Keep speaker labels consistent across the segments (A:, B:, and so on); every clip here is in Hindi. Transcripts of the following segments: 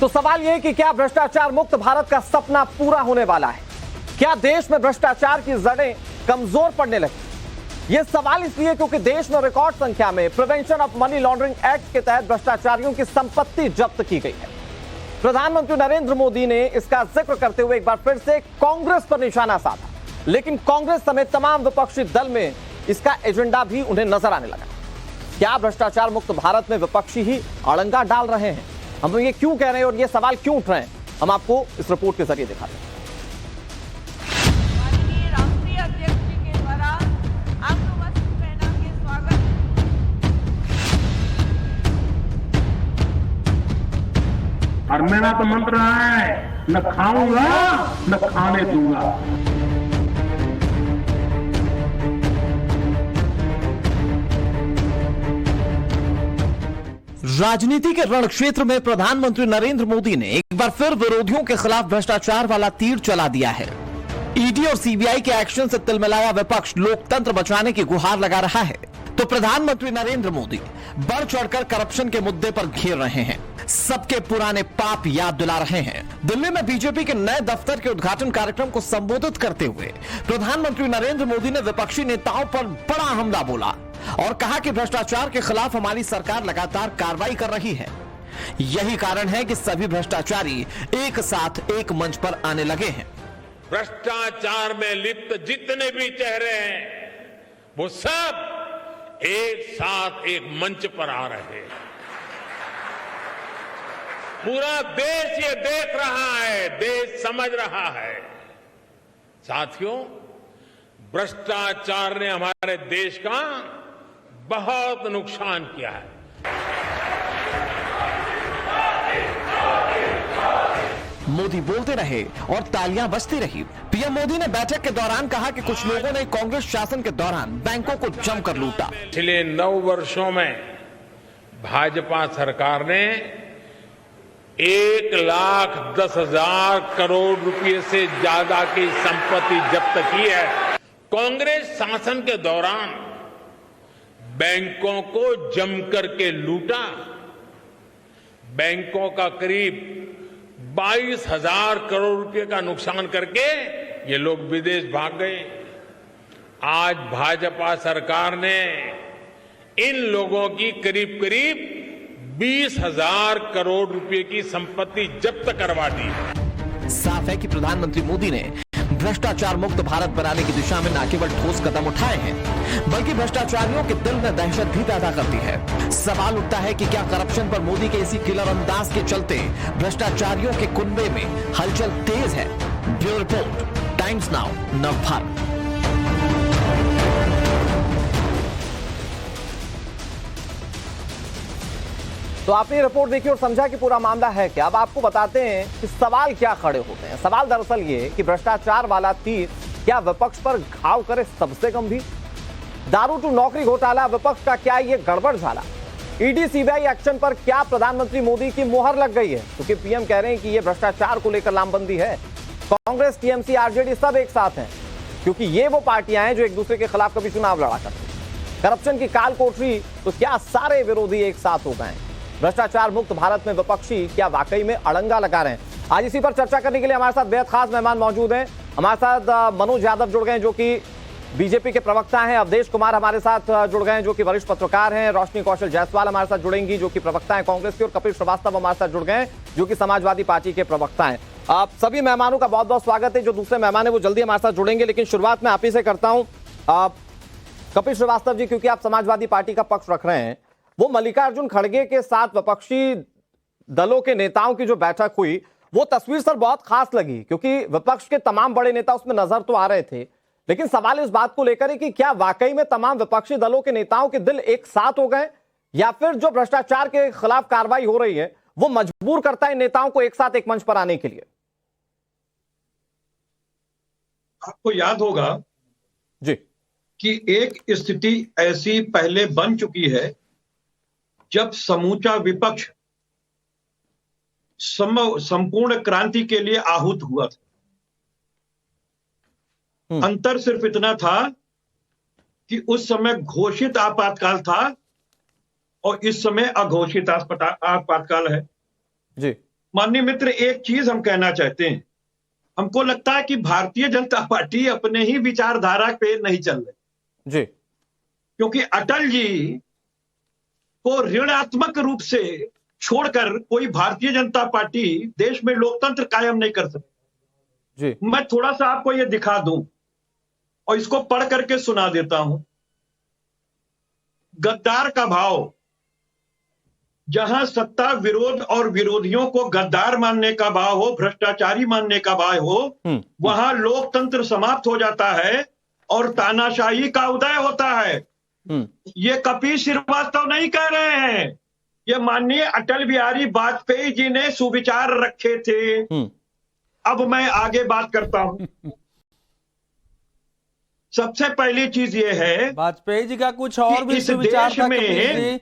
A: तो सवाल यह कि क्या भ्रष्टाचार मुक्त भारत का सपना पूरा होने वाला है? क्या देश में भ्रष्टाचार की जड़ें कमजोर पड़ने लगी? यह सवाल इसलिए क्योंकि देश में रिकॉर्ड संख्या में prevention of money laundering act के तहत भ्रष्टाचारियों की संपत्ति जब्त की गई है। प्रधानमंत्री नरेंद्र मोदी ने इसका जिक्र करते हुए एक बार फिर से कांग्रेस पर निशाना साधा, लेकिन कांग्रेस समेत तमाम विपक्षी दल में इसका एजेंडा भी उन्हें नजर आने लगा। क्या भ्रष्टाचार मुक्त भारत में विपक्षी ही अड़ंगा डाल रहे हैं? हम ये क्यों कह रहे हैं और ये सवाल क्यों उठ रहे हैं, हम आपको इस रिपोर्ट के जरिए दिखाते हैं।
B: माननीय राष्ट्रीय अध्यक्ष जी के द्वारा आपको वस्त्र पहना के स्वागत।
C: और मेरा तो मंत्र है, न खाऊंगा न खाने दूंगा।
A: राजनीति के रण क्षेत्र में प्रधानमंत्री नरेंद्र मोदी ने एक बार फिर विरोधियों के खिलाफ भ्रष्टाचार वाला तीर चला दिया है। ईडी और सीबीआई के एक्शन से तिलमिलाया विपक्ष लोकतंत्र बचाने की गुहार लगा रहा है, तो प्रधानमंत्री नरेंद्र मोदी बढ़ चढ़कर करप्शन के मुद्दे पर घेर रहे हैं, सबके पुराने पाप याद दिला रहे हैं। दिल्ली में बीजेपी के नए दफ्तर के उद्घाटन कार्यक्रम को संबोधित करते हुए प्रधानमंत्री नरेंद्र मोदी ने विपक्षी नेताओं पर बड़ा हमला बोला और कहा कि भ्रष्टाचार के खिलाफ हमारी सरकार लगातार कार्रवाई कर रही है। यही कारण है कि सभी भ्रष्टाचारी एक साथ एक मंच पर आने लगे हैं।
D: भ्रष्टाचार में लिप्त जितने भी चेहरे हैं वो सब एक साथ एक मंच पर आ रहे हैं। पूरा देश ये देख रहा है, देश समझ रहा है। साथियों, भ्रष्टाचार ने हमारे देश का बहुत नुकसान किया है।
A: मोदी बोलते रहे और तालियां बजती रही। पीएम मोदी ने बैठक के दौरान कहा कि कुछ लोगों ने कांग्रेस शासन के दौरान बैंकों को जमकर लूटा।
D: पिछले 9 वर्षों में भाजपा सरकार ने 1,10,000 करोड़ रुपए से ज्यादा की संपत्ति जब्त की है। कांग्रेस शासन के दौरान बैंकों को जमकर के लूटा। बैंकों का करीब 22,000 करोड़ रुपए का नुकसान करके ये लोग विदेश भाग गए। आज भाजपा सरकार ने इन लोगों की करीब करीब 20,000 करोड़ रुपए की संपत्ति जब्त करवा दी।
A: साफ है कि प्रधानमंत्री मोदी ने भ्रष्टाचार मुक्त भारत बनाने की दिशा में न केवल ठोस कदम उठाए हैं, बल्कि भ्रष्टाचारियों के दिल में दहशत भी पैदा करती है। सवाल उठता है कि क्या करप्शन पर मोदी के इसी किलर अंदाज के चलते भ्रष्टाचारियों के कुनबे में हलचल तेज है। Bureau report, times now, Navbharat. तो आपने रिपोर्ट देखी और समझा कि पूरा मामला है क्या। अब आपको बताते हैं कि सवाल क्या खड़े होते हैं। सवाल दरअसल ये कि भ्रष्टाचार वाला तीर क्या विपक्ष पर घाव करे सबसे गंभीर? दारू टू नौकरी घोटाला विपक्ष का क्या ये गड़बड़ झाला? ईडी सीबीआई एक्शन पर क्या प्रधानमंत्री मोदी की मुहर लग गई है? क्योंकि पीएम कह रहे हैं कि ये भ्रष्टाचार को लेकर लामबंदी है। कांग्रेस, टीएमसी, आरजेडी सब एक साथ हैं, क्योंकि ये वो पार्टियां हैं जो एक दूसरे के खिलाफ कभी चुनाव लड़ा करती हैं। करप्शन की काल कोठरी, तो क्या सारे विरोधी एक साथ हो गए? भ्रष्टाचार मुक्त भारत में विपक्षी क्या वाकई में अड़ंगा लगा रहे हैं? आज इसी पर चर्चा करने के लिए हमारे साथ बेहद खास मेहमान मौजूद हैं। हमारे साथ मनोज यादव जुड़ गए हैं जो कि बीजेपी के प्रवक्ता हैं, अवधेश कुमार हमारे साथ जुड़ गए हैं जो कि वरिष्ठ पत्रकार हैं, रोशनी कौशल जायसवाल हमारे साथ जुड़ेंगी जो कि प्रवक्ता हैं कांग्रेस के, और कपिल श्रीवास्तव हमारे साथ जुड़ गए हैं जो कि समाजवादी पार्टी के प्रवक्ता हैं। आप सभी मेहमानों का बहुत बहुत स्वागत है। जो दूसरे मेहमान है वो जल्दी हमारे साथ जुड़ेंगे, लेकिन शुरुआत में आप ही से करता हूं। कपिल श्रीवास्तव जी, क्योंकि आप समाजवादी पार्टी का पक्ष रख रहे हैं, वो मल्लिकार्जुन खड़गे के साथ विपक्षी दलों के नेताओं की जो बैठक हुई वो तस्वीर सर बहुत खास लगी, क्योंकि विपक्ष के तमाम बड़े नेता उसमें नजर तो आ रहे थे, लेकिन सवाल इस बात को लेकर है कि क्या वाकई में तमाम विपक्षी दलों के नेताओं के दिल एक साथ हो गए, या फिर जो भ्रष्टाचार के खिलाफ कार्रवाई हो रही है वो मजबूर करता है नेताओं को एक साथ एक मंच पर आने के लिए?
E: आपको याद होगा
A: जी
E: कि एक स्थिति ऐसी पहले बन चुकी है जब समूचा विपक्ष संपूर्ण क्रांति के लिए आहूत हुआ था। अंतर सिर्फ इतना था कि उस समय घोषित आपातकाल था और इस समय अघोषित आपातकाल है।
A: जी।
E: माननीय मित्र, एक चीज हम कहना चाहते हैं। हमको लगता है कि भारतीय जनता पार्टी अपने ही विचारधारा पे नहीं चल रही
A: जी,
E: क्योंकि अटल जी को ऋणात्मक रूप से छोड़कर कोई भारतीय जनता पार्टी देश में लोकतंत्र कायम नहीं कर सकती।
A: जी,
E: मैं थोड़ा सा आपको ये दिखा दूं और इसको पढ़ करके सुना देता हूं। गद्दार का भाव, जहां सत्ता विरोध और विरोधियों को गद्दार मानने का भाव हो, भ्रष्टाचारी मानने का भाव हो, वहां लोकतंत्र समाप्त हो जाता है और तानाशाही का उदय होता है। ये कपिल श्रीवास्तव नहीं कह रहे हैं, ये माननीय अटल बिहारी वाजपेयी जी ने सुविचार रखे थे। अब मैं आगे बात करता हूं। सबसे पहली चीज ये है,
F: वाजपेयी जी का कुछ और भी
E: इस
F: सुविचार
E: देश
F: था
E: में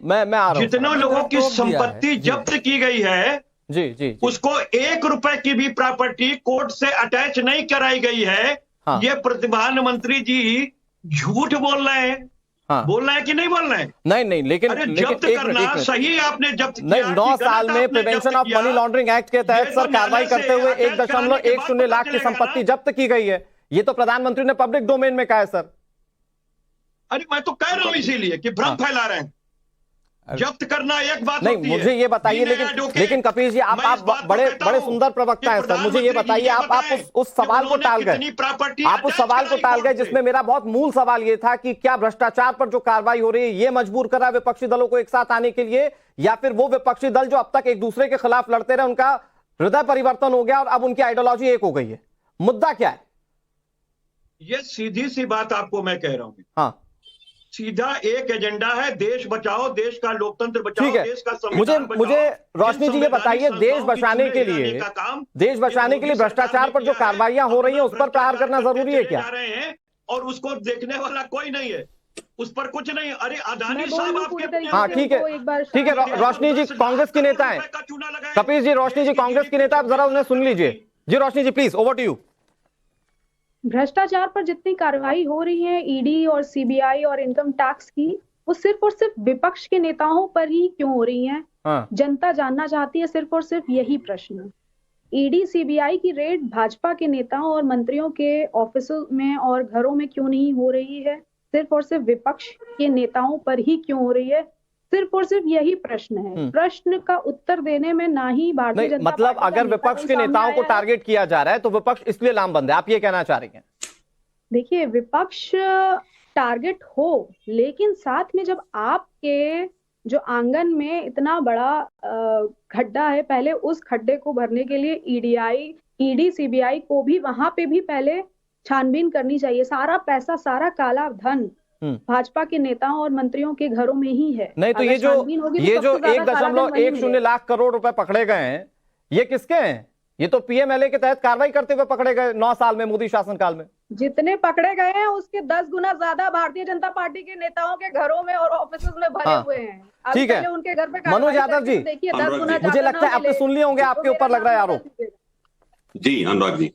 F: मैं
A: आ रहा हूं।
E: जितने लोगों की संपत्ति जब्त की गई है,
A: जी,
E: उसको 1 रुपए की भी प्रॉपर्टी कोर्ट से अटैच नहीं कराई गई है।
A: हाँ।
E: ये प्रधानमंत्री जी झूठ बोल रहे हैं।
A: हाँ।
E: बोल रहे हैं कि नहीं बोल रहे हैं?
A: नहीं, लेकिन
E: अरे
A: लेकिन
E: जब्त करना सही, आपने जब्त
A: नहीं,
E: किया
A: 9
E: कि
A: साल
E: गलत
A: में
E: आपने
A: प्रिवेंशन
E: जब्त
A: ऑफ
E: किया?
A: मनी लॉन्ड्रिंग एक्ट के तहत
E: ये
A: सर
E: तो
A: कार्रवाई
E: न्यायालय
A: करते हुए
E: से
A: 1.1 शून्य लाख की संपत्ति जब्त की गई है। ये तो प्रधानमंत्री ने पब्लिक डोमेन में कहा है सर।
E: अरे मैं तो कह रहा हूं इसीलिए कि भ्रम फैला रहे हैं। जब्त करना एक बात
A: नहीं,
E: होती है।
A: मुझे ये बताइए, लेकिन कपिल जी आप बड़े सुंदर प्रवक्ता हैं सर। मुझे ये बताइए, आप उस सवाल को टाल गए, आप उस सवाल को टाल गए जिसमें मेरा बहुत मूल सवाल ये था कि क्या भ्रष्टाचार पर जो कार्रवाई हो रही है ये मजबूर करा विपक्षी दलों को एक साथ आने के लिए, या फिर वो विपक्षी दल जो अब तक एक दूसरे के खिलाफ लड़ते रहे उनका हृदय परिवर्तन हो गया और अब उनकी आइडियोलॉजी एक हो गई है? मुद्दा क्या है?
E: ये सीधी सी बात आपको मैं कह रहा हूं।
A: हाँ,
E: सीधा एक एजेंडा है, देश बचाओ, देश का लोकतंत्र बचाओ,
A: ठीक है।
E: देश का संविधान बचाओ।
A: मुझे रोशनी जी ये बताइए, देश बचाने के लिए भ्रष्टाचार पर जो कार्रवाइयां हो रही हैं उस पर प्रहार करना जरूरी है क्या?
E: और उसको देखने वाला कोई नहीं है, उस पर कुछ नहीं। अरे अदानी साहब आपके,
A: हाँ ठीक है, रोशनी जी कांग्रेस की नेता है, कपिल जी रोशनी जी कांग्रेस की नेता, आप जरा उन्हें सुन लीजिए। जी रोशनी जी प्लीज, ओवर टू यू।
G: भ्रष्टाचार पर जितनी कार्रवाई हो रही है ईडी और सीबीआई और इनकम टैक्स की, वो सिर्फ और सिर्फ विपक्ष के नेताओं पर ही क्यों हो रही है?
A: हाँ।
G: जनता जानना चाहती है सिर्फ और सिर्फ यही प्रश्न। ईडी सीबीआई की रेड भाजपा के नेताओं और मंत्रियों के ऑफिसों में और घरों में क्यों नहीं हो रही है? सिर्फ और सिर्फ विपक्ष के नेताओं पर ही क्यों हो रही है? सिर्फ और सिर्फ यही प्रश्न है। प्रश्न का उत्तर देने में ना ही भारतीय जनता
A: मतलब
G: पार्टी
A: अगर विपक्ष के नेताओं को टारगेट किया जा रहा है तो विपक्ष इसलिए लामबंद है, आप ये कहना चाह रही हैं?
G: देखिए, विपक्ष टारगेट हो, लेकिन साथ में जब आपके जो आंगन में इतना बड़ा खड्डा है, पहले उस खड्डे को भरने के लिए ईडी सीबीआई को भी वहां पे भी पहले छानबीन करनी चाहिए। सारा पैसा, सारा काला धन भाजपा के नेताओं और मंत्रियों के घरों में ही है।
A: नहीं तो ये जो 1.10 लाख करोड़ रुपए पकड़े गए हैं, ये किसके हैं? ये तो पीएमएलए के तहत कार्रवाई करते हुए पकड़े गए 9 साल में, मोदी शासनकाल में।
G: जितने पकड़े गए हैं उसके 10 गुना ज्यादा भारतीय जनता पार्टी के नेताओं के घरों में और ऑफिस में भरे हुए हैं।
A: ठीक है,
G: उनके घर पे
A: मनोज यादव जी,
G: देखिए 10 गुना,
A: मुझे लगता है आपने सुन लिए होंगे, आपके ऊपर लग रहा है आरोप।
H: जी अनुराग जी,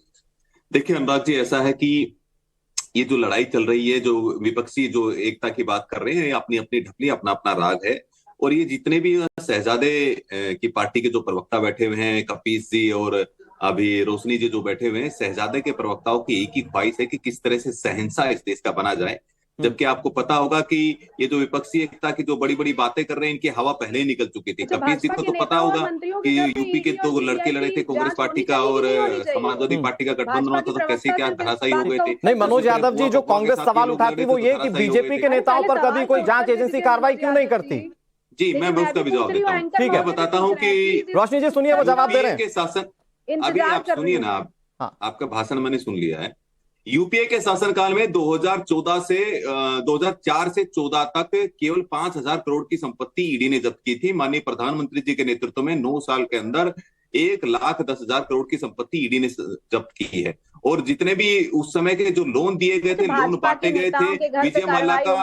H: देखिए अनुराग जी, ऐसा है कि ये जो लड़ाई चल रही है, जो विपक्षी जो एकता की बात कर रहे हैं, अपनी अपनी ढपली, अपना अपना राग है। और ये जितने भी शहजादे की पार्टी के जो प्रवक्ता बैठे हुए हैं, कपीस जी और अभी रोशनी जी जो बैठे हुए हैं, शहजादे के प्रवक्ताओं की एक ही ख्वाहिश है कि किस तरह से शहंशाह इस देश का बना जाए। जबकि आपको पता होगा कि ये जो विपक्षी एकता की जो बड़ी बड़ी बातें कर रहे हैं, इनकी हवा पहले ही निकल चुकी थी। कपिल जी को तो पता होगा कि यूपी के दो लड़के लड़े थे, कांग्रेस पार्टी का और समाजवादी पार्टी का गठबंधन हुआ था, तो कैसे क्या धराशायी हो गए थे।
A: नहीं मनोज यादव जी, जो कांग्रेस सवाल उठाती वो ये कि बीजेपी के नेताओं पर कभी कोई जांच एजेंसी कार्रवाई क्यों नहीं करती?
H: जी मैं उसका भी जवाब देता हूँ।
A: ठीक है,
H: बताता हूँ कि
A: रोशनी जी सुनिए, वो जवाब दे रहे हैं।
H: शासन, अभी आप सुनिए ना, आपका भाषण मैंने सुन लिया है। यूपीए के शासनकाल में 2004 से 14 तक केवल 5,000 करोड़ की संपत्ति ईडी ने जब्त की थी। माननीय प्रधानमंत्री जी के नेतृत्व में 9 साल के अंदर 1,10,000 करोड़ की संपत्ति ईडी ने जब्त की है। और जितने भी उस समय के जो लोन दिए गए थे, लोन बांटे गए थे, विजय माल्या का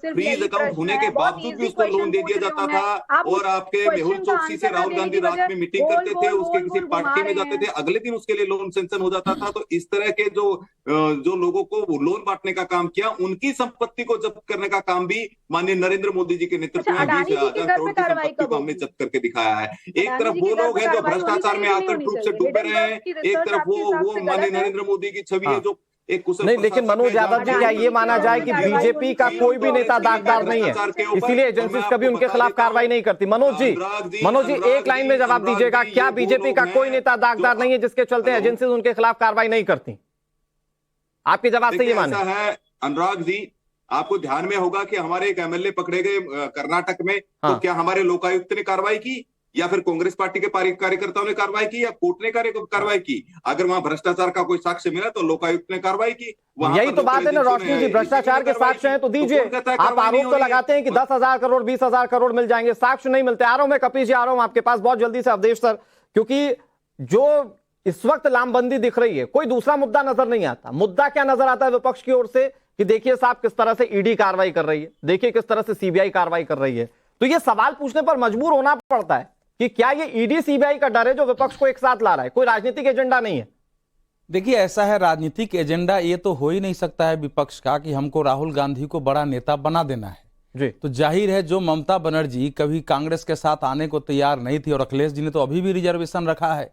H: फ्रीज अकाउंट होने के बावजूद भी उसको लोन दे दिया जाता था। और आपके मेहुल चोकसी से राहुल गांधी रात में मीटिंग करते थे, उसके किसी पार्टी में जाते थे, अगले दिन उसके लिए लोन सैंक्शन हो जाता था। तो इस तरह के जो लोगों को लोन बांटने का काम किया, उनकी संपत्ति को जब्त करने का काम भी माननीय नरेंद्र मोदी जी के नेतृत्व में 20,000 करोड़ की संपत्ति को हमने जब्त करके दिखाया है। एक तरफ वो लोग हैं जो भ्रष्टाचार में आकर डूब से डूबे रहे हैं, एक तरफ वो माननीय नरेंद्र मोदी की छवि है जो एक कुशल
A: नहीं। लेकिन मनोज यादव जी, क्या ये माना जाए कि बीजेपी का कोई भी नेता दागदार नहीं है, इसीलिए एजेंसीज कभी उनके खिलाफ कार्रवाई नहीं करती? मनोज जी एक लाइन में जवाब दीजिएगा, क्या बीजेपी का कोई नेता दागदार नहीं है जिसके चलते एजेंसीज उनके खिलाफ कार्रवाई नहीं करती? आपके जवाब से ये माने
H: है। अनुराग जी, आपको ध्यान में होगा कि हमारे एक एमएलए पकड़े गए कर्नाटक में, तो क्या हमारे लोकायुक्त ने कार्रवाई की या फिर कांग्रेस पार्टी के कार्यकर्ताओं ने कार्रवाई की या कोर्ट ने कार्रवाई की? अगर वहां भ्रष्टाचार का कोई साक्ष्य मिला तो लोकायुक्त ने कार्रवाई की।
A: यही तो बात है ना रोशनी जी, भ्रष्टाचार के साक्ष्य हैं तो दीजिए। आप आरोप तो लगाते हैं कि 10,000 करोड़ 20,000 करोड़ मिल जाएंगे, साक्ष्य नहीं मिलते। आ रहा हूं मैं कपीश जी, आ रहा हूं आपके पास बहुत जल्दी से अवधेश सर, क्योंकि जो इस वक्त लामबंदी दिख रही है, कोई दूसरा मुद्दा नजर नहीं आता। मुद्दा क्या नजर आता है विपक्ष की ओर से कि देखिए साहब किस तरह से ईडी कार्रवाई कर रही है, देखिए किस तरह से सीबीआई कार्रवाई कर रही है। तो ये सवाल पूछने पर मजबूर होना पड़ता है कि क्या ये ईडी सीबीआई का डर है जो विपक्ष को एक साथ ला रहा है, कोई राजनीतिक एजेंडा नहीं है?
F: देखिए ऐसा है, राजनीतिक एजेंडा ये तो हो ही नहीं सकता है विपक्ष का कि हमको राहुल गांधी को बड़ा नेता बना देना है
A: जी।
F: तो जाहिर है जो ममता बनर्जी कभी कांग्रेस के साथ आने को तैयार नहीं थी, और अखिलेश जी ने तो अभी भी रिजर्वेशन रखा है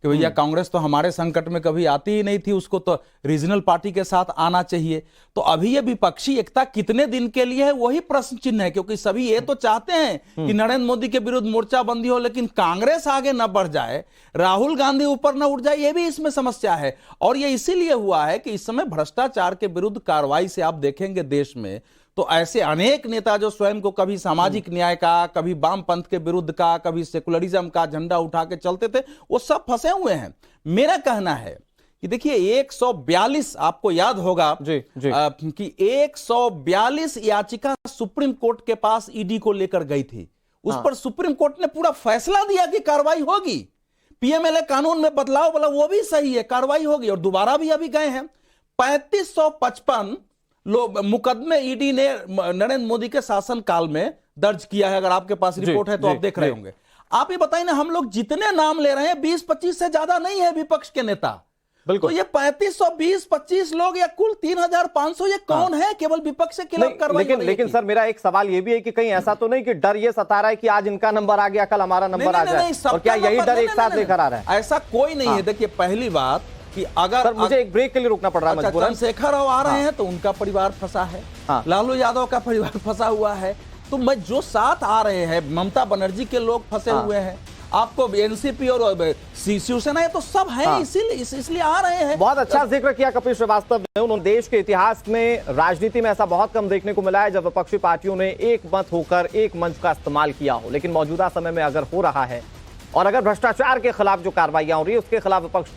F: कि भैया कांग्रेस तो हमारे संकट में कभी आती ही नहीं थी, उसको तो रीजनल पार्टी के साथ आना चाहिए। तो अभी ये विपक्षी एकता कितने दिन के लिए है वही प्रश्न चिन्ह है, क्योंकि सभी ये तो चाहते हैं कि नरेंद्र मोदी के विरुद्ध मोर्चाबंदी हो, लेकिन कांग्रेस आगे न बढ़ जाए, राहुल गांधी ऊपर न उठ जाए, ये भी इसमें समस्या है। और ये इसीलिए हुआ है कि इस समय भ्रष्टाचार के विरुद्ध कार्रवाई से आप देखेंगे देश में तो ऐसे अनेक नेता जो स्वयं को कभी सामाजिक न्याय का, कभी वामपंथ के विरुद्ध का, कभी सेकुलरिज्म का झंडा उठा के चलते थे, वो सब फंसे हुए हैं। मेरा कहना है कि देखिए 142 आपको याद होगा
A: जी।
F: कि 142 याचिका सुप्रीम कोर्ट के पास ईडी को लेकर गई थी, उस पर सुप्रीम कोर्ट ने पूरा फैसला दिया कि कार्रवाई होगी। पीएमएलए कानून में बदलाव बोला वो भी सही है, कार्रवाई होगी, और दोबारा भी अभी गए हैं। 3555 मुकदमे ईडी ने नरेंद्र मोदी के शासन काल में दर्ज किया है। अगर आपके पास रिपोर्ट है तो आप देख रहे होंगे। आप ये बताइए ना, हम लोग जितने नाम ले रहे हैं 20-25 से ज्यादा नहीं है विपक्ष के नेता। तो ये 3520-25 लोग या कुल 3,500 ये कौन है केवल विपक्ष के खिलाफ कार्रवाई?
A: लेकिन सर मेरा एक सवाल ये भी है कि कहीं ऐसा तो नहीं कि डर ये सता रहा है कि आज इनका नंबर आ गया कल हमारा नंबर आ जाए, और क्या यही डर एक साथ लेकर आ रहा है?
F: ऐसा कोई नहीं है। देखिए पहली बात कि अगर
A: सर मुझे एक ब्रेक के लिए रुकना पड़ रहा है मजबूरन।
F: चंद्रशेखर राव आ रहे हैं तो उनका परिवार फंसा है, लालू यादव का परिवार फंसा हुआ है, तो मैं जो साथ आ रहे हैं ममता बनर्जी के लोग फंसे हुए हैं, आपको एनसीपी और शिवसेना ये तो सब है, इसलिए आ रहे हैं।
A: बहुत अच्छा जिक्र किया कपिल श्रीवास्तव ने। उन्होंने देश के इतिहास में राजनीति में ऐसा बहुत कम देखने को मिला है जब विपक्षी पार्टियों ने एक मत होकर एक मंच का इस्तेमाल किया हो, लेकिन मौजूदा समय में अगर हो रहा है और अगर भ्रष्टाचार के खिलाफ जो कार्रवाइयां हो रही है उसके खिलाफ विपक्ष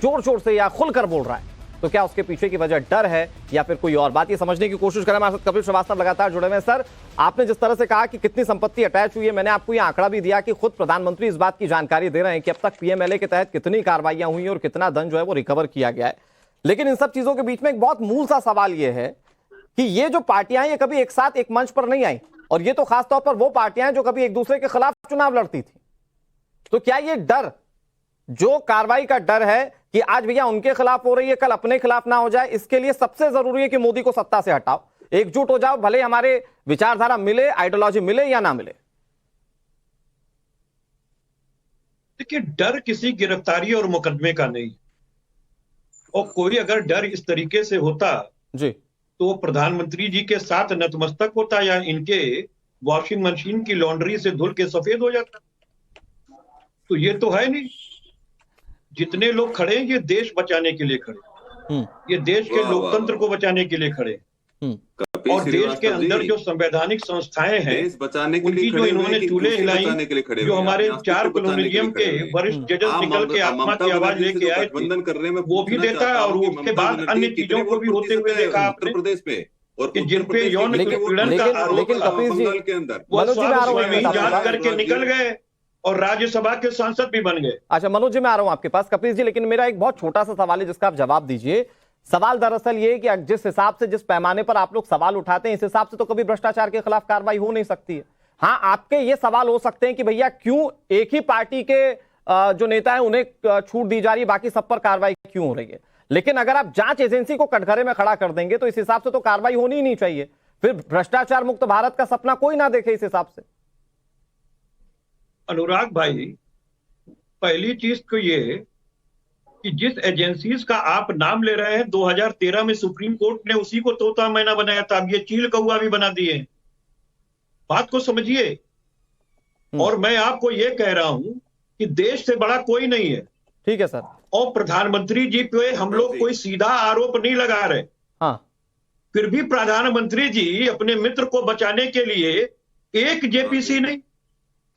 A: जोर शोर से या खुलकर बोल रहा है, तो क्या उसके पीछे की वजह डर है या फिर कोई और बात? ये समझने की कोशिश करें। हमारे साथ कपिल श्रीवास्तव लगातार जुड़े हुए हैं। सर आपने जिस तरह से कहा कि कितनी संपत्ति अटैच हुई है, मैंने आपको ये आंकड़ा भी दिया कि खुद प्रधानमंत्री इस बात की जानकारी दे रहे हैं कि अब तक पीएमएलए के तहत कितनी कार्रवाइयां हुई और कितना धन जो है वो रिकवर किया गया है। लेकिन इन सब चीजों के बीच में एक बहुत मूल सा सवाल ये है कि ये जो पार्टियां ये कभी एक साथ एक मंच पर नहीं आई, और ये तो खासतौर पर वो पार्टियां जो कभी एक दूसरे के खिलाफ चुनाव लड़ती थी। तो क्या ये डर, जो कार्रवाई का डर है कि आज भैया उनके खिलाफ हो रही है कल अपने खिलाफ ना हो जाए, इसके लिए सबसे जरूरी है कि मोदी को सत्ता से हटाओ, एकजुट हो जाओ, भले हमारे विचारधारा मिले, आइडियोलॉजी मिले या ना मिले?
E: देखिए डर किसी गिरफ्तारी और मुकदमे का नहीं, और कोई अगर डर इस तरीके से होता
A: जी
E: तो प्रधानमंत्री जी के साथ नतमस्तक होता या इनके वॉशिंग मशीन की लॉन्ड्री से धुल के सफेद हो जाता। तो ये तो है नहीं। जितने लोग खड़े हैं ये देश बचाने के लिए खड़े, ये देश के लोकतंत्र को बचाने के लिए खड़े, और देश के अंदर जो संवैधानिक संस्थाएं हैं उनकी जो इन्होंने चूल्हे हिलाई, जो हमारे 4 कॉलोनियम के वरिष्ठ जजेस निकल के आत्मा की आवाज लेके आए थे, वो भी देता है। और उसके बाद अन्य चीजों को भी होते हुए देखा आपने
H: प्रदेश में, और
E: जिन पे यौन उत्पीड़न का आरोप
A: लेकिन कपिल जी
E: वो जांच करके निकल गए। और राज्यसभा के सांसद भी बन गए।
A: अच्छा मनोज जी, मैं आ रहा हूं आपके पास। कपिल जी, लेकिन मेरा एक बहुत छोटा सा सवाल है जिसका आप जवाब दीजिए। सवाल दरअसल ये कि जिस हिसाब से, जिस पैमाने पर आप लोग सवाल उठाते हैं, इस हिसाब से तो कभी भ्रष्टाचार के खिलाफ कार्रवाई हो नहीं सकती है। हाँ, आपके ये सवाल हो सकते हैं कि भैया क्यों एक ही पार्टी के जो नेता है उन्हें छूट दी जा रही है, बाकी सब पर कार्रवाई क्यों हो रही है। लेकिन अगर आप जांच एजेंसी को कटघरे में खड़ा कर देंगे तो इस हिसाब से तो कार्रवाई होनी ही नहीं चाहिए। फिर भ्रष्टाचार मुक्त भारत का सपना कोई ना देखे इस हिसाब से।
E: अनुराग भाई, पहली चीज तो ये कि जिस एजेंसीज का आप नाम ले रहे हैं, 2013 में सुप्रीम कोर्ट ने उसी को तोता मैना बनाया था, अब ये चील कौआ भी बना दिए। बात को समझिए। और मैं आपको ये कह रहा हूं कि देश से बड़ा कोई नहीं है।
A: ठीक है सर।
E: और प्रधानमंत्री जी पे हम लोग कोई सीधा आरोप नहीं लगा रहे।
A: हाँ।
E: फिर भी प्रधानमंत्री जी अपने मित्र को बचाने के लिए एक जेपीसी नहीं,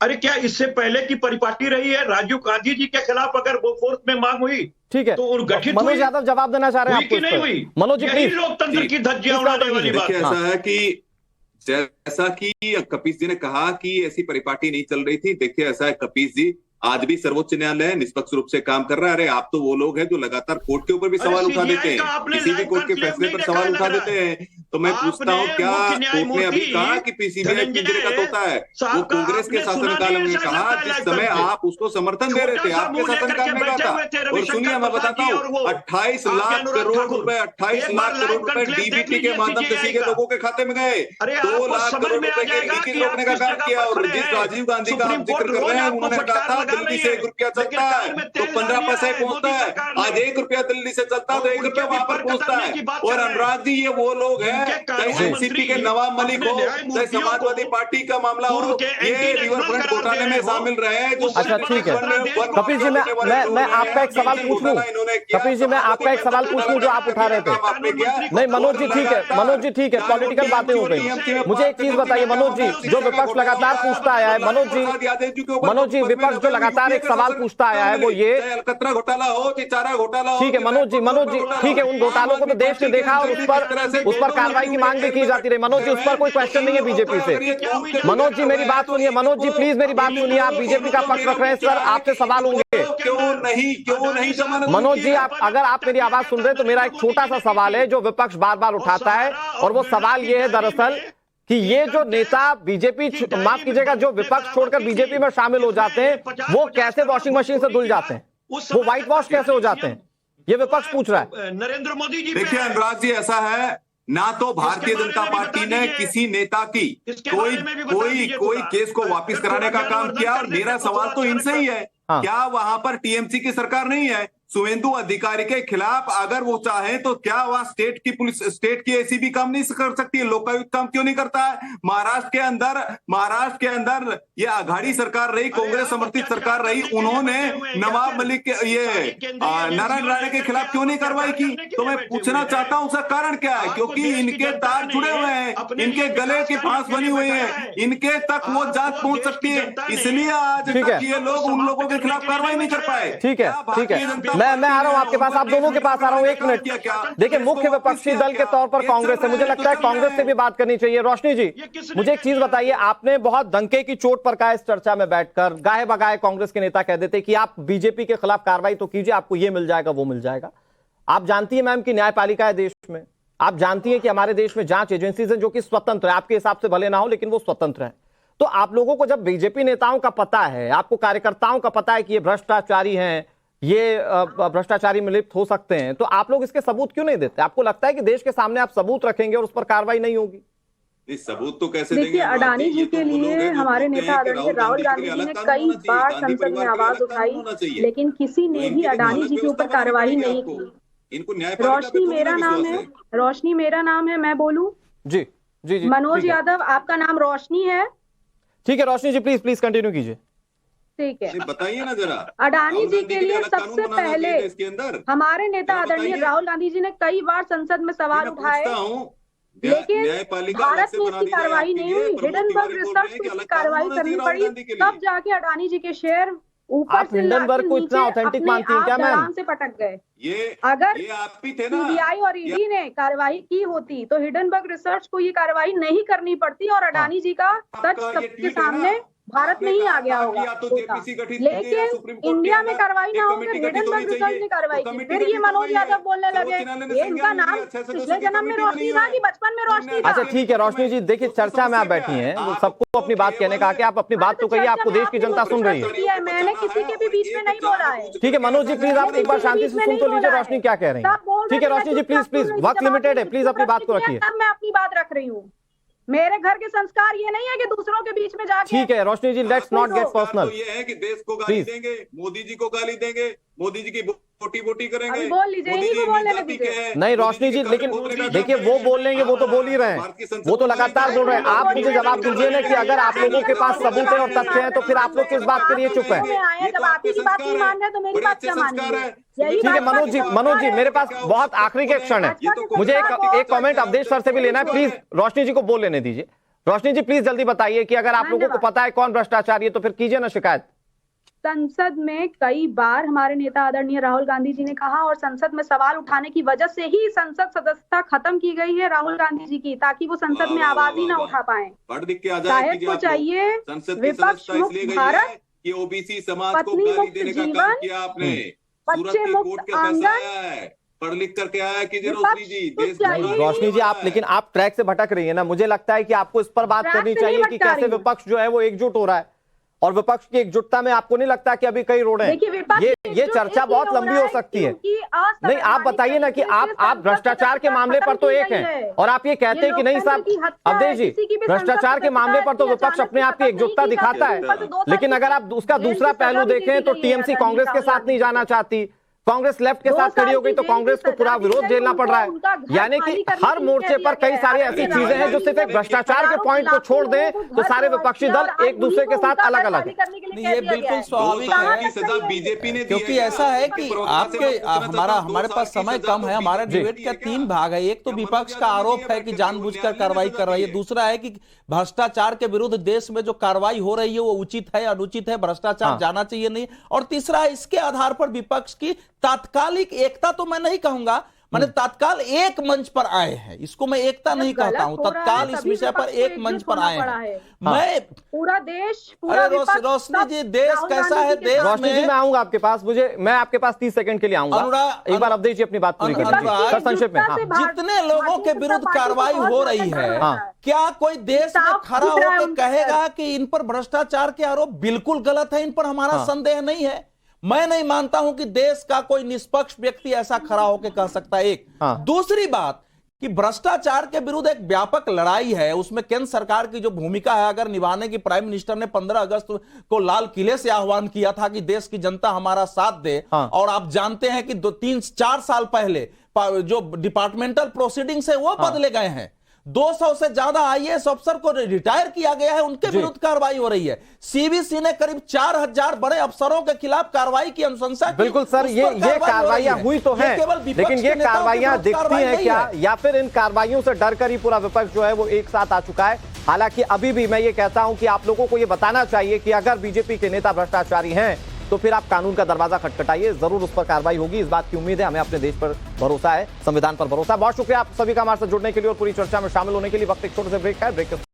E: अरे क्या इससे पहले की परिपाटी रही है? राजीव गांधी जी के खिलाफ अगर वो फोर्स में मांग हुई,
A: ठीक है,
E: तो उन गठित
A: मनोज यादव जवाब देना चाह रहे हैं
E: कि नहीं हुई?
A: मनोज जी
E: यही
A: प्लीज।
E: लोकतंत्र की धज्जियां उड़ाने वाली बात।
H: देखिए, ऐसा है कि जैसा कि कपीस जी ने कहा कि ऐसी परिपाटी नहीं चल रही थी। देखिए, ऐसा है कपीस जी, आज भी सर्वोच्च न्यायालय निष्पक्ष रूप से काम कर रहा है। अरे आप तो वो लोग हैं जो लगातार कोर्ट के ऊपर भी सवाल उठा देते हैं, किसी भी कोर्ट के फैसले पर सवाल उठा देते हैं। तो मैं पूछता हूँ, क्या कोर्ट ने अभी कहा कि पीसीबी पिंजरे का तोता है? वो कांग्रेस के शासनकाल में कहा, जिस समय आप उसको समर्थन दे रहे थे, आपके शासनकाल में कहा था। और सुनिए, मैं बताता हूँ, 28 लाख करोड़ रुपए, 28 लाख करोड़ रुपए डीबीटी के माध्यम से सीधे लोगों के खाते में गए। 2 लाख करोड़ रुपए के लीकेज रोकने का काम किया। और जिस राजीव गांधी का आप जिक्र कर रहे हैं, उन्होंने कहा था दिल्ली से 1 रुपया चलता है तो 15 पैसे पहुंचता है। आज 1 रुपया दिल्ली से चलता है तो 1 रुपया वहां पर पहुंचता है। और अनुराग जी, ये वो लोग हैं, चाहे एनसीपी के नवाब मलिक हो, चाहे समाजवादी पार्टी का मामला हो, ये रिवर फ्रंट घोटाले में शामिल रहे हैं।
A: अच्छा ठीक है कपिल जी, मैं आपका एक सवाल पूछ लूं। कपिल जी, मैं आपका एक सवाल पूछ लूं जो आप उठा रहे थे। नहीं मनोज जी, ठीक है, मनोज जी ठीक है, पॉलिटिकल बातें हो गई। मुझे एक चीज बताइए मनोज जी, जो विपक्ष लगातार पूछता आया है, मनोज जी विपक्ष जो लगातार एक सवाल पूछता आया है वो ये,
H: अलकतरा घोटाला हो, चारा घोटाला हो,
A: ठीक है मनोज जी ठीक है, उन घोटालों को तो देश ने देखा और उस पर कार्रवाई की मांग भी की जाती रही। मनोज जी, उस पर कोई क्वेश्चन नहीं है बीजेपी से। मनोज जी मेरी बात सुनिए, मनोज जी प्लीज मेरी बात सुनिए। आप बीजेपी का पक्ष रख रहे हैं सर, आपसे सवाल होंगे।
H: क्यों नहीं
A: मनोज जी, अगर आप मेरी आवाज सुन रहे हैं तो मेरा एक छोटा सा सवाल है जो विपक्ष बार बार उठाता है, और वो सवाल ये है दरअसल कि ये जो नेता बीजेपी, माफ कीजिएगा, जो विपक्ष छोड़कर बीजेपी में शामिल हो जाते हैं, वो कैसे वॉशिंग मशीन से धुल जाते हैं, वो व्हाइट वॉश कैसे हो जाते हैं, ये विपक्ष पूछ रहा है।
E: नरेंद्र मोदी जी,
H: देखिए अनुराग जी, ऐसा है ना, तो भारतीय जनता पार्टी ने किसी नेता की कोई केस को वापस कराने का काम किया। और मेरा सवाल तो इनसे ही है, क्या वहां पर टीएमसी की सरकार नहीं है? शुवेंदु अधिकारी के खिलाफ अगर वो चाहे तो क्या वहां स्टेट की पुलिस, स्टेट की एसीबी काम नहीं कर सकती है? लोकायुक्त काम क्यों नहीं करता है? महाराष्ट्र के अंदर ये आघाड़ी सरकार रही, कांग्रेस समर्थित सरकार रही, उन्होंने नवाब मलिक, ये नारायण राणे के खिलाफ क्यों नहीं कार्रवाई की? तो मैं पूछना चाहता हूं उसका कारण क्या है? क्योंकि इनके तार जुड़े हुए हैं, इनके गले की फांस बनी हुई है, इनके तक वो जांच पहुंच सकती है, इसलिए आज तक ये लोग उन लोगों के खिलाफ कार्रवाई नहीं कर पाए।
A: ठीक है, मैं आ रहा हूं आपके पास, आप दोनों के पास आ रहा हूं, 1 मिनट। देखिए, मुख्य विपक्षी दल के तौर पर कांग्रेस है, मुझे लगता है कांग्रेस से भी बात करनी चाहिए। रोशनी जी, मुझे एक चीज बताइए, आपने बहुत डंके की चोट पर कहा इस चर्चा में बैठकर, गाहे बगाए कांग्रेस के नेता कह देते कि आप बीजेपी के खिलाफ कार्रवाई तो कीजिए, आपको ये मिल जाएगा वो मिल जाएगा। आप जानती है मैम कि न्यायपालिका है देश में, आप जानती है कि हमारे देश में जांच एजेंसीज हैं जो कि स्वतंत्र है, आपके हिसाब से भले ना हो लेकिन वो स्वतंत्र है। तो आप लोगों को जब बीजेपी नेताओं का पता है, आपको कार्यकर्ताओं का पता है कि ये भ्रष्टाचारी हैं, ये भ्रष्टाचारी में लिप्त हो सकते हैं, तो आप लोग इसके सबूत क्यों नहीं देते? आपको लगता है कि देश के सामने आप सबूत रखेंगे और उस पर कार्रवाई नहीं होगी?
H: सबूत तो कैसे देंगे?
G: देखिए, अडानी जी के लिए हमारे नेता आदरणीय राहुल गांधी जी ने कई बार संसद में आवाज उठाई, लेकिन किसी ने भी अडानी जी के ऊपर कार्रवाई नहीं की। रोशनी मेरा नाम है, रोशनी मेरा नाम है, मैं बोलूं?
A: जी जी जी।
G: मनोज यादव, आपका नाम रोशनी है?
A: ठीक है रोशनी जी, प्लीज कंटिन्यू कीजिए।
G: ठीक है,
H: बताइए ना जरा।
G: अडानी जी के लिए सबसे पहले हमारे नेता आदरणीय राहुल गांधी जी ने कई बार संसद में सवाल उठाए, लेकिन भारत में इसकी कार्रवाई नहीं हुई। हिडनबर्ग रिसर्च को इसकी कार्रवाई करनी पड़ी, तब जाके अडानी जी के शेयर ऊपर से
A: हिडनबर्ग को इतना ऑथेंटिक मानती हैं क्या मैम?
G: से पटक गए। अगर सीबीआई और ईडी ने कार्रवाई की होती तो हिडनबर्ग रिसर्च को ये कार्रवाई नहीं करनी पड़ती और अडानी जी का सच सबके सामने भारत में ही आ गया होगा लेकिन इंडिया में कार्रवाई ना होकर हिडेनबर्ग रिसर्च ने कार्रवाई की। फिर ये मनोज यादव बोलने लगे ये इनका नाम पिछले जन्म में रोशनी था कि बचपन में रोशनी था।
A: अच्छा ठीक है रोशनी जी, देखिए चर्चा में आप बैठी हैं, सबको अपनी बात कहने का, आप अपनी बात तो कहिए, आपको देश की जनता सुन रही है।
G: मैंने किसी के भी बीच में नहीं बोला है।
A: ठीक है मनोज जी प्लीज आप एक बार शांति से सुन तो लीजिए रोशनी क्या कह रही है। ठीक है रोशनी जी प्लीज वक्त लिमिटेड है, प्लीज अपनी बात को रखिए।
G: मैं अपनी बात रख रही हूँ, मेरे घर के संस्कार ये नहीं है कि दूसरों के बीच में जाके।
A: ठीक है रोशनी जी, लेट्स नॉट गेट पर्सनल।
H: ये है कि देश को गाली देंगे, मोदी जी को गाली देंगे, मोदी जी की बोटी करेंगे।
G: बोल लीजिए, इन्हीं को बोलने दीजिए।
A: नहीं रोशनी जी, लेकिन देखिए वो बोल लेंगे, वो तो बोल ही रहे हैं, वो तो लगातार बोल रहे हैं। आप मुझे जवाब दीजिए ना कि अगर आप लोगों के पास सबूत है और तथ्य है तो फिर आप लोग किस बात के लिए चुप है?
G: जब आपकी बात नहीं मान रहे तो मेरी बात क्या मानिए?
A: ठीक है मनोज जी मेरे पास बहुत आखिरी के क्षण है, मुझे एक कमेंट अवधेश सर से भी लेना है, प्लीज रोशनी जी को बोल लेने दीजिए। रोशनी जी प्लीज जल्दी बताइए कि अगर आप लोगों को पता है कौन भ्रष्टाचारी है तो फिर कीजिए ना शिकायत।
G: संसद में कई बार हमारे नेता आदरणीय राहुल गांधी जी ने कहा और संसद में सवाल उठाने की वजह से ही संसद सदस्यता खत्म की गई है राहुल गांधी जी की, ताकि वो संसद में आवाज ही ना उठा पाए। शायद को चाहिए विपक्ष मुक्त भारत,
H: ओबीसी समाज को गाली देने का काम किया आपने,
G: बच्चे मुक्त आंगन,
H: पढ़ लिख करके आया कीजिए रोशनी जी।
A: रोशनी जी आप लेकिन आप ट्रैक से भटक रही है ना, मुझे लगता है कि आपको इस पर बात करनी चाहिए कि कैसे विपक्ष जो है वो एकजुट हो रहा है, और विपक्ष की एकजुटता में आपको नहीं लगता कि अभी कई रोड हैं? ये चर्चा बहुत लंबी हो सकती है। नहीं आप बताइए ना कि आप भ्रष्टाचार के मामले पर तो एक हैं और आप ये कहते हैं कि नहीं साहब अवधेश जी भ्रष्टाचार के मामले पर तो विपक्ष अपने आप की एकजुटता दिखाता है, लेकिन अगर आप उसका दूसरा पहलू देखें तो टीएमसी कांग्रेस के साथ नहीं जाना चाहती, कांग्रेस लेफ्ट के साथ खड़ी हो गई तो कांग्रेस को पूरा विरोध झेलना पड़ रहा है। यानी कि हर मोर्चे पर कई सारी ऐसी चीजें हैं जो सिर्फ एक भ्रष्टाचार के पॉइंट को छोड़ दें तो सारे विपक्षी दल एक दूसरे के साथ अलग अलग है।
F: ये बिल्कुल स्वाभाविक है
H: सजा बीजेपी ने दी है,
F: क्योंकि ऐसा है कि हमारे पास समय कम है, हमारे डिबेट के 3 भाग है। एक तो विपक्ष का आरोप है कि जानबूझकर कार्रवाई कर रही है, दूसरा है कि भ्रष्टाचार के विरुद्ध देश में जो कार्रवाई हो रही है वो उचित है अनुचित है, भ्रष्टाचार जाना चाहिए नहीं, और तीसरा इसके आधार पर विपक्ष की तात्कालिक एकता तो मैं नहीं कहूंगा, मैंने तत्काल एक मंच पर आए हैं, इसको मैं एकता नहीं कहता हूं, तत्काल इस विषय पर एक मंच पर आए हैं। मैं
G: पूरा देश
F: रोशनी जी देश कैसा है, देश
A: रोशनी जी मैं आऊंगा आपके पास, मैं आपके पास 30 सेकंड के लिए आऊंगा, एक बार अवधेश जी अपनी बात पूरी करिए संक्षेप में।
F: जितने लोगों के विरुद्ध कार्रवाई हो रही है, क्या कोई देश में खड़ा होकर कहेगा कि इन पर भ्रष्टाचार के आरोप बिल्कुल गलत है, इन पर हमारा संदेह नहीं है? मैं नहीं मानता हूं कि देश का कोई निष्पक्ष व्यक्ति ऐसा खड़ा होकर कह सकता है। एक दूसरी बात कि भ्रष्टाचार के विरुद्ध एक व्यापक लड़ाई है, उसमें केंद्र सरकार की जो भूमिका है अगर निभाने की, प्राइम मिनिस्टर ने 15 अगस्त को लाल किले से आह्वान किया था कि देश की जनता हमारा साथ दे, और आप जानते हैं कि 2-3-4 साल पहले जो डिपार्टमेंटल प्रोसीडिंग्स है वो बदले गए हैं, 200 से ज्यादा आईएएस अफसर को रिटायर किया गया है, उनके विरुद्ध कार्रवाई हो रही है। सीवीसी ने करीब 4000 बड़े अफसरों के खिलाफ कार्रवाई की अनुशंसा की।
A: बिल्कुल सर, ये कार्रवाइयां हुई तो हैं, लेकिन ये कार्रवाइयां दिखती हैं क्या, या फिर इन कार्रवाइयों से डरकर ही पूरा विपक्ष जो है वो एक साथ आ चुका है? हालांकि अभी भी मैं ये कहता हूं कि आप लोगों को ये बताना चाहिए कि अगर बीजेपी के नेता भ्रष्टाचारी हैं तो फिर आप कानून का दरवाजा खटखटाइए, जरूर उस पर कार्रवाई होगी, इस बात की उम्मीद है। हमें अपने देश पर भरोसा है, संविधान पर भरोसा है। बहुत शुक्रिया आप सभी का हमारे साथ जुड़ने के लिए और पूरी चर्चा में शामिल होने के लिए। वक्त एक छोटे से ब्रेक है, ब्रेक